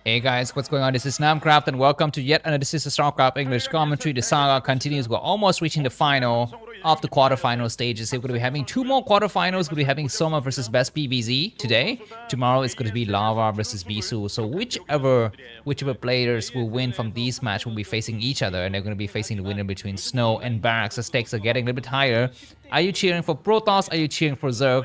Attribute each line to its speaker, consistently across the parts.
Speaker 1: Hey guys, what's going on? This is Namkraft and welcome to yet another This is the Starcraft English commentary. The saga continues. We're almost reaching the final of the quarterfinal stages. We're going to be having two more quarterfinals. We're going to be having Soma versus Best PVZ today. Tomorrow it's going to be Lava versus Bisu. So whichever players will win from these matches will be facing each other, and they're going to be facing the winner between Snow and Barracks. The stakes are getting a little bit higher. Are you cheering for Protoss? Are you cheering for Zerg?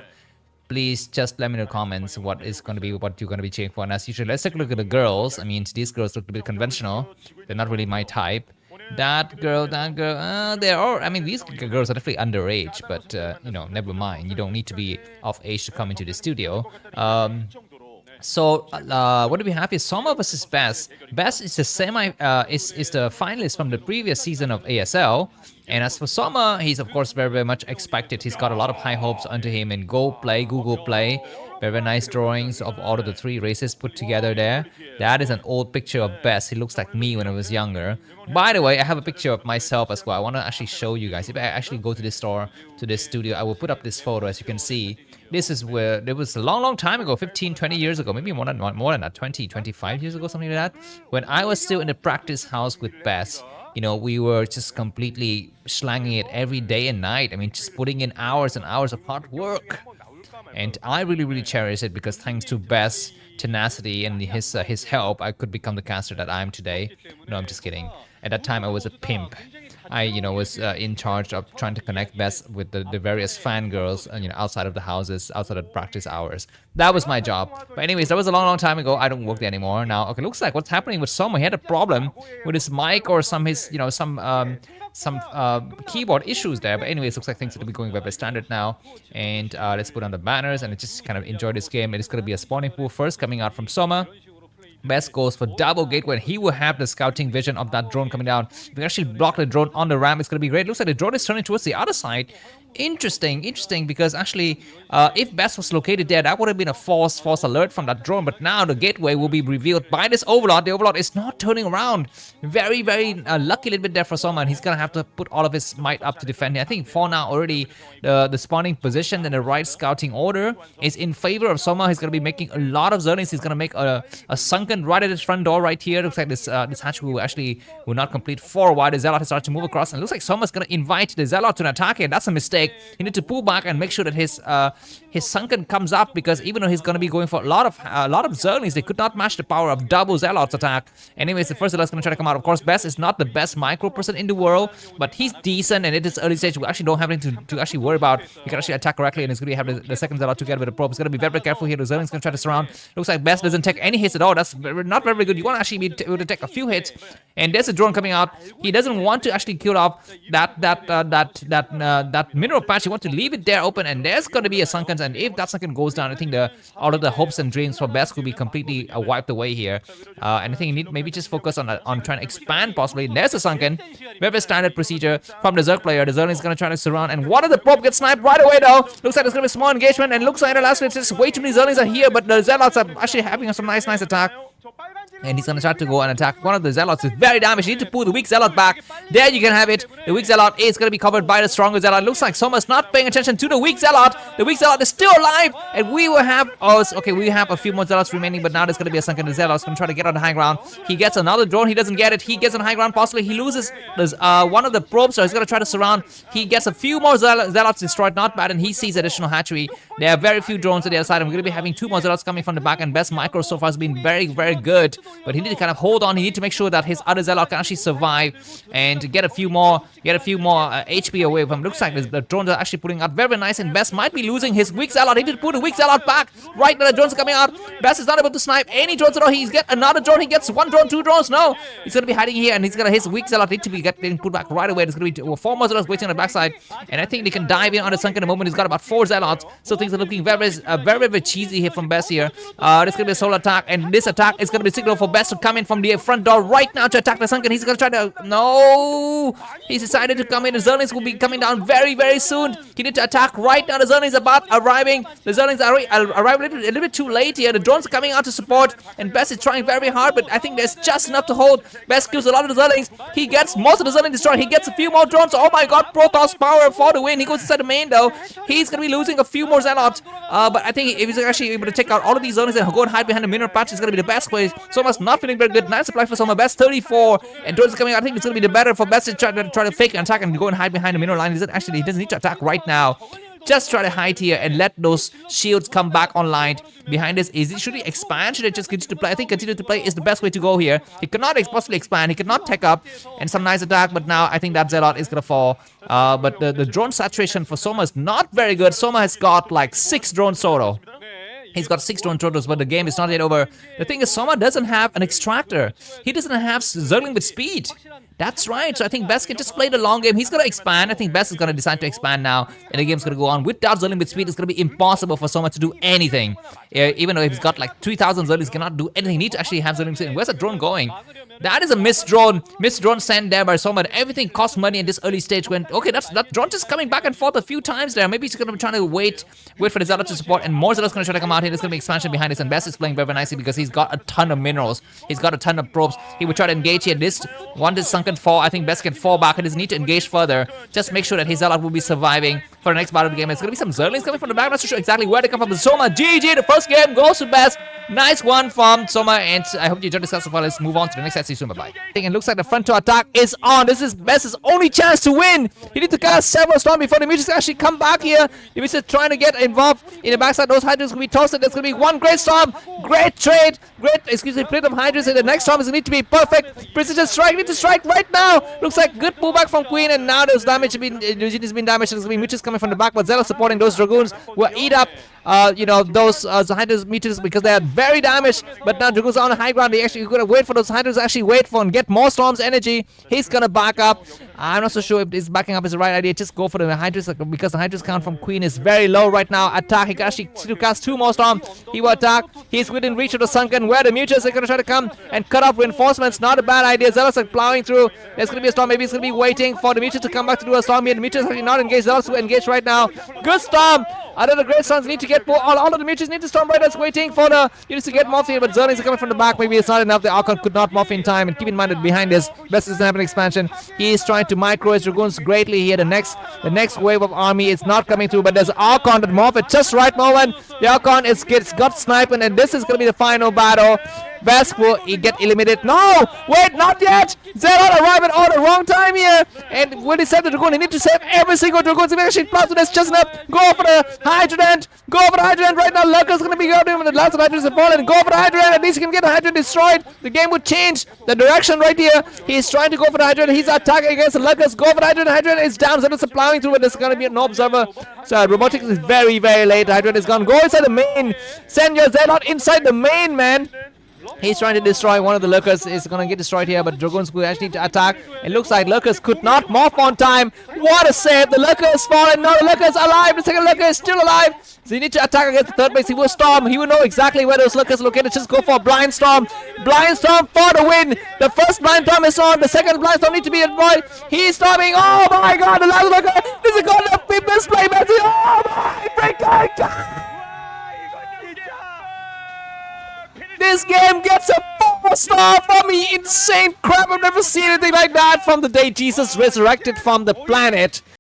Speaker 1: Please just let me know in the comments what you're going to be cheering for. And as usual, let's take a look at the girls. I mean, these girls look a bit conventional. They're not really my type. That girl, they're all, I mean, these girls are definitely underage, but, you know, never mind. You don't need to be of age to come into the studio. What do we have is Soma versus Bess. Bess is the is the finalist from the previous season of ASL. And as for Soma, he's of course very much expected. He's got a lot of high hopes onto him in Google Play. Very nice drawings of all of the three races put together there. That is an old picture of Bess. He looks like me when I was younger. By the way, I have a picture of myself as well. I want to actually show you guys. If I actually go to this store, to this studio, I will put up this photo. As you can see, this is where it was a long time ago, 15, 20 years ago, maybe more than that, 20, 25 years ago, something like that, when I was still in the practice house with Bess. You know, we were just completely slanging it every day and night. I mean, just putting in hours and hours of hard work. And I really cherish it because thanks to Bess' tenacity and his help, I could become the caster that I am today. No, I'm just kidding. At that time, I was a pimp. I, was in charge of trying to connect Bess with the various fangirls, outside of the houses, outside of practice hours. That was my job. But anyways, that was a long time ago. I don't work there anymore now. Okay, looks like what's happening with Soma. He had a problem with his mic or some keyboard issues there. But anyways, looks like things are to be going by standard now. And let's put on the banners and just kind of enjoy this game. It is going to be a spawning pool first coming out from Soma. Best goes for double gateway, and he will have the scouting vision of that drone coming down. If we actually block the drone on the ramp, it's going to be great. Looks like the drone is turning towards the other side. Interesting, because actually, if Best was located there, that would have been a false alert from that drone. But now the gateway will be revealed by this Overlord. The Overlord is not turning around. Very lucky little bit there for Soma, and he's going to have to put all of his might up to defend. I think for now already the spawning position and the right scouting order is in favor of Soma. He's going to be making a lot of Zerlings. He's going to make a sunken right at his front door right here. Looks like this hatch will not complete for a while. The Zealot has started to move across, and it looks like Soma's going to invite the Zealot to an attack here. That's a mistake. He needs to pull back and make sure that his sunken comes up, because even though he's going to be going for a lot of Zerlings, they could not match the power of double Zealot's attack. Anyways, the first Zealot's going to try to come out. Of course, Best is not the best micro person in the world, but he's decent, and at this early stage, we actually don't have anything to actually worry about. He can actually attack correctly, and he's going to have the second Zealot together with the probe. He's going to be very careful here. The Zerling's going to try to surround. Looks like Best doesn't take any hits at all. That's not very good. You want to actually be able to take a few hits, and there's a drone coming out. He doesn't want to actually kill off that mineral patch. He wants to leave it there open, and there's going to be a sunken, and if that sunken goes down, I think all of the hopes and dreams for Best could be completely wiped away here. And I think you need maybe just focus on trying to expand possibly. And there's a sunken. Very standard procedure from the Zerg player. The Zerg is going to try to surround, and one of the probe gets sniped right away though. Looks like there's going to be a small engagement, and looks like the last minute just way too many Zerlings are here, but the Zealots are actually having some nice attack. And he's gonna try to go and attack one of the Zealots. It's very damaged. You need to pull the weak Zealot back. There you can have it. The weak Zealot is gonna be covered by the stronger Zealot. Looks like Soma's not paying attention to the weak Zealot. The weak Zealot is still alive, and we will have we have a few more Zealots remaining, but now there's gonna be a sunken. The Zealot's gonna try to get on the high ground. He gets another drone. He doesn't get it. He gets on high ground. Possibly he loses one of the probes, so he's gonna try to surround. He gets a few more Zealots destroyed. Not bad, and he sees additional hatchery. There are very few drones to the other side, and we're gonna be having two more Zealots coming from the back. And Best micro so far has been very good, but he needs to kind of hold on. He needs to make sure that his other Zealot can actually survive and get a few more HP away from him. Looks like the drones are actually putting out very nice, and Best might be losing his weak Zealot. He need to put the weak Zealot back. Right now the drones are coming out. Best is not able to snipe any drones at all. He's get another drone. He gets one drone, two drones. No, he's gonna be hiding here, and his weak Zealot need to be getting put back right away. There's gonna be four more Zealots waiting on the backside, and I think they can dive in on the sunken in a moment. He's got about four Zealots, so things are looking very cheesy here from Best here. There's gonna be a solo attack, and this attack is gonna be a signal for Best to come in from the front door right now to attack the sunken. He's gonna try to he's decided to come in. The Zerlings will be coming down very soon. He need to attack right now. The Zerlings are about arriving. The Zerlings are arriving a little bit too late here. The drones are coming out to support, and Best is trying very hard, but I think there's just enough to hold. Best kills a lot of the Zerlings. He gets most of the Zerlings destroyed. He gets a few more drones. Oh my god, Protoss power for the win. He goes inside the main though. He's gonna be losing a few more Zealots, but I think if he's actually able to take out all of these Zerlings and go and hide behind the mineral patch, it's gonna be the best way. So Soma's not feeling very good. Nice supply for Soma. Best 34. And drones coming out. I think it's going to be the better for Best to try to fake an attack and go and hide behind the mineral line. He doesn't need to attack right now. Just try to hide here and let those shields come back online. Behind this, should he expand? Should he just continue to play? I think continue to play is the best way to go here. He cannot possibly expand. He cannot tech up. And some nice attack, but now I think that Zelle is going to fall. But the drone saturation for Soma is not very good. Soma has got like 6 drones total. He's got 6 drone totals, but the game is not yet over. The thing is, Soma doesn't have an extractor. He doesn't have Zergling with speed. That's right. So I think Best can just play the long game. He's going to expand. I think Best is going to decide to expand now. And the game's going to go on. Without Zergling with speed, it's going to be impossible for Soma to do anything. Even though he's got like 3,000 Zerglings, he cannot do anything. He needs to actually have Zergling with speed. Where's the drone going? That is a missed drone. Missed drone sent there by Soma. Everything costs money in this early stage when... Okay, that drone just coming back and forth a few times there. Maybe he's going to be trying to wait for the Zelle to support. And more Zelle's going to try to come out here. There's going to be expansion behind this. And Best is playing very, very nicely because he's got a ton of minerals. He's got a ton of probes. He would try to engage here. This one is sunken 4. I think Best can fall back. He doesn't need to engage further. Just make sure that his Zelle will be surviving for the next part of the game. It's going to be some Zerglings coming from the back. Not so sure exactly where they come from. But Soma, GG. The first game goes to Best. Nice one from Soma, and I hope you enjoyed this so far. Let's move on to the next set. See you soon. Bye-bye. It looks like the front to attack is on. This is Best's only chance to win. He needs to cast several storm before the Mutas actually come back here. The Mutas trying to get involved in the backside. Those Hydras will be tossed. There's going to be one great storm. Great trade. Plate of Hydras. And the next storm is going to need to be perfect. Precision strike. Need to strike right now. Looks like good pullback from Queen. And now there's damage. Eugene has been damaged. There's going to be Mutas coming from the back. But Zelle supporting those Dragoons will eat up those Hydras Mutas because they are very damaged. But now Dragoons are on high ground. They actually gonna wait for those Hydras to actually wait for and get more Storm's energy. He's gonna back up. I'm not so sure if this backing up is the right idea. Just go for the Hydras because the Hydras count from Queen is very low right now. Attack. He can actually cast 2 more Storm. He will attack. He's within reach of the Sunken where the Mutas are gonna try to come and cut off reinforcements. Not a bad idea. Zealous are plowing through. There's gonna be a Storm. Maybe he's gonna be waiting for the Mutas to come back to do a Storm here. The Mutas are not engaged. Zealous will engage right now. Good Storm. Other the Great Storms need to get more. All of the Mutas need to Storm Riders waiting for the units to get morphed in, but Zerlings are coming from the back. Maybe it's not enough. The Archon could not morph in time. And keep in mind that behind this, Best doesn't have an expansion. He is trying to micro his Dragoons greatly here. The next wave of army is not coming through, but there's Archon that morph at just right moment. The Archon got sniped, and this is going to be the final battle. Best will get eliminated. No! Wait, not yet! Zelle arrived at all the wrong time here! And will he save the Dragoon? He needs to save every single Dragoon. If he actually plows to this just enough, go for the Hydrant! Go for the Hydrant right now! Lurker's gonna be going when the last of Hydrants have fallen. Go for the Hydrant! At least he can get the Hydrant destroyed. The game would change the direction right here. He's trying to go for the Hydrant. He's attacking against the Lurkers. Go for the Hydrant. Hydrant is down. Zealous are plowing through, but there's gonna be no observer. So Robotics is very, very late. Hydrant is gone. Go inside the main. Send your Zelle inside the main, man. He's trying to destroy one of the Lurkers. Is going to get destroyed here, but Dragoons will actually need to attack. It looks like Lurkers could not morph on time. What a save! The Lurker is fallen. No, the Lurker is alive. The second Lurker is still alive. So you need to attack against the third base. He will Storm. He will know exactly where those Lurkers are located. Just go for a Blind Storm. Blind Storm for the win. The first Blind Storm is on. The second Blind Storm needs to be deployed. He's storming. Oh my God! The last Lurker. This is going to be misplay. Oh my God! This game gets a 4-star from me. Insane crap. I've never seen anything like that from the day Jesus resurrected from the planet.